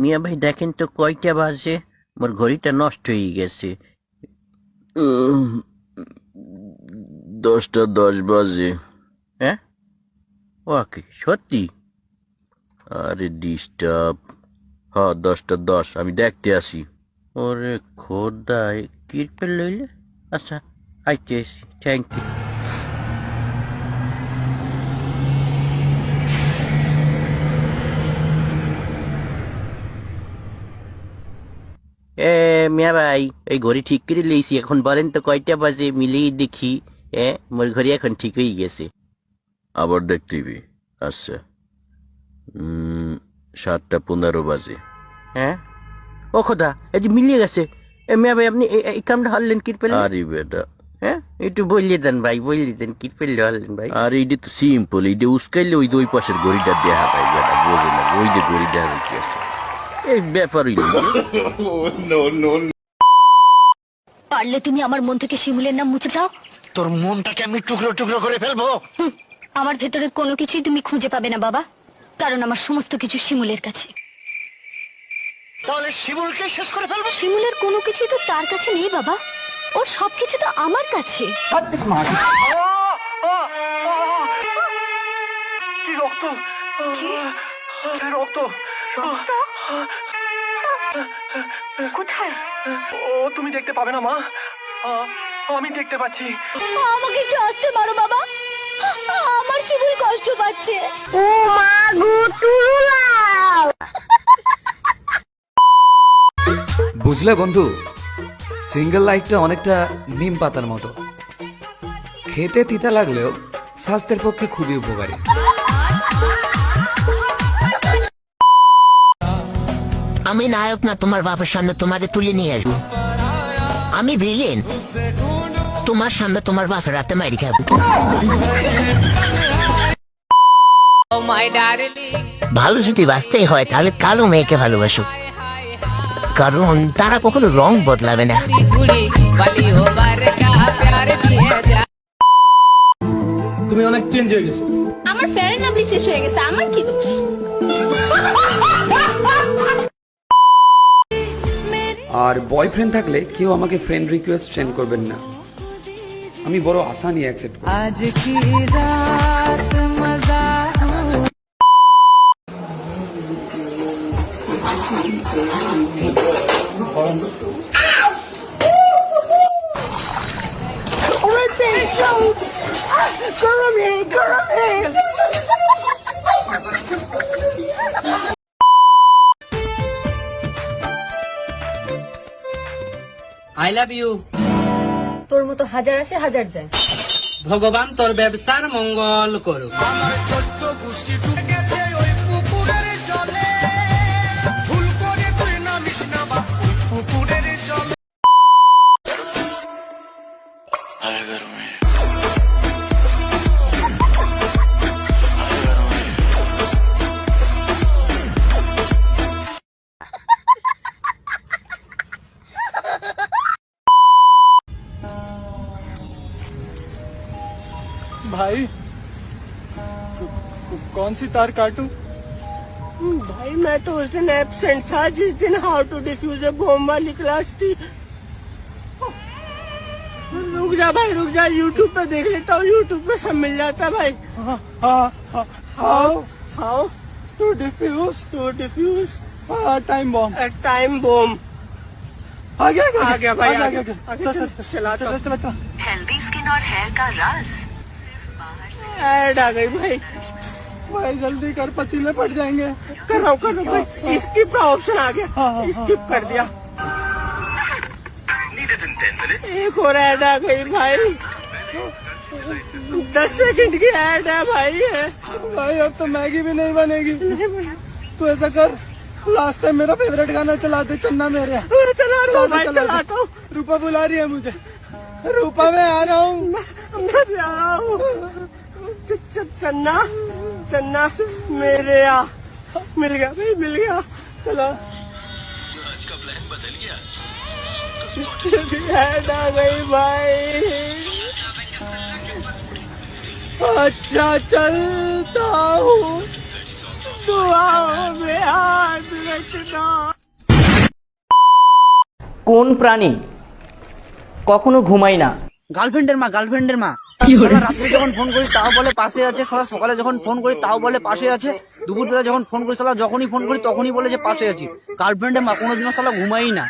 মিয়া ভাই দেখেন তো কয়টা বাজে, মোর ঘড়িটা নষ্ট হয়ে গেছে। 10টা 10 বাজে। হ্যাঁ ওকে সত্যি? আরে ডিস্টার্ব। হ্যাঁ 10টা 10, আমি দেখতে আসি। ওরে খোদাই কিরপে লইলে। আচ্ছা আইতে এসি, থ্যাংক ইউ। মিয়া ভাই এই ঘড়ি ঠিক করে লইছি, এখন বলেন তো কয়টা বাজে, মিলিয়ে দেখি। মোর ঘড়ি এখন ঠিক হয়ে গেছে। আবার দেখতেবি। আচ্ছা 7টা 15 বাজে। হ্যাঁ ও খোদা, এই যে মিলিয়ে গেছে। মিয়া ভাই আপনি এই কামটা হারলেন কি পেলেন? আরে বেটা, হ্যাঁ একটু বললে দেন ভাই, বললে দেন কি পেলে হারলেন ভাই। আর এইটা তো সিম্পল, এইটা উস্কাইলে ওই পাশের ঘড়িটা দেখা পাই বেটা, বোঝে না ওই যে ঘড়ি দেখা যাচ্ছে আছে। এই ব্যাপারই পারলে তুমি আমার মন থেকে শিমুলের নাম মুছে দাও। তোর মনটাকে আমি টুকরো টুকরো করে ফেলবো। আমার ভেতরে কোনো কিছুই তুমি খুঁজে পাবে না বাবা, কারণ আমার সমস্ত কিছু শিমুলের কাছে। তাহলে শিমুলকে শেষ করে ফেলবো। শিমুলের কোনো কিছুই তো তার কাছে নেই বাবা, ওর সবকিছু তো আমার কাছে। কি রক্ত, রক্ত, রক্ত? কোথায়? ও তুমি দেখতে পাবে না মা, আমি দেখতে পাচ্ছি। আমাকে একটু আসতে পারো বাবা, আমার শিমুল কষ্ট পাচ্ছে। ও মা গো টুরুলাও। বুঝলে বন্ধু, সিঙ্গেল লাইফটা অনেকটা নিম পাতার মতো, খেতে তিতা লাগলেও স্বাস্থ্যের পক্ষে খুবই উপকারী। আমি নায়ক না তোমার বাপের সামনে তোমাকে তুলে নিয়ে আসবো। আমি ভিলেন, তোমার সামনে তোমার বাপের রাতে মারি খাবো। ভালো যদি বাঁচতেই হয় তাহলে কালো মেয়েকে ভালোবাসো, কারণ তারা কখনো রং বদলাবে না। তুমি অনেক চেঞ্জ হয়ে গেছো। আমার ফেয়ার এন্ড লাভলি শেষ হয়ে গেছে, আমার কি দোষ? আর বয়ফ্রেন্ড থাকলে কেউ আমাকে ফ্রেন্ড রিকোয়েস্ট সেন্ড করবেন না, আমি বড় আশা নিয়ে অ্যাকসেপ্ট করি। আজ কি রাত মজা। I love you. তোর মতো হাজার আসে হাজার যায়। ভগবান তোর ব্যবসার মঙ্গল করুক। भाई कौन सी तार काटूं? भाई मैं तो उस दिन एब्सेंट था जिस दिन how to defuse a bomb वाली क्लास थी। रुक जा भाई रुक जा, यूट्यूब पे देख लेता हूँ, यूट्यूब पे सब मिल जाता है भाई। How to defuse time bomb. Time bomb आ गया भाई, आ गया। चला। हेल्दी स्किन और हेयर का राज। ऐड आ गई भाई जल्दी कर, पतीले पड़ जाएंगे। कर रहा हूँ भाई, स्किप का ऑप्शन आ गया, स्किप कर दिया। एक और ऐड आ गई भाई, 10 सेकंड की ऐड है भाई। भाई अब तो मैगी भी नहीं बनेगी। तो ऐसा कर, लास्ट टाइम मेरा फेवरेट गाना चला दे, चन्ना मेरे। चलाता हूँ। रूपा बुला रही है मुझे। रूपा मैं आ रहा हूँ। मैं भी आ रहा हूँ। चन्ना चन्ना मेरे आ। मिल गया भाई, मिल गया। चलो आज का प्लान बदल गया। ऐड आ गई भाई। अच्छा चलता हूँ। दुआओं में हाथ रखना। কোন প্রাণী কখনো ঘুমায় না? গার্লফ্রেন্ডের মা রাত্রে যখন ফোন করি তাও বলে পাশে আছে, সারা সকালে যখন ফোন করি তাও বলে পাশে আছে, দুপুরবেলা যখন ফোন করি সালা যখনই ফোন করি তখনই বলে যে পাশে আছি। গার্লফ্রেন্ডের মা কোনোদিনও সালা ঘুমাই না।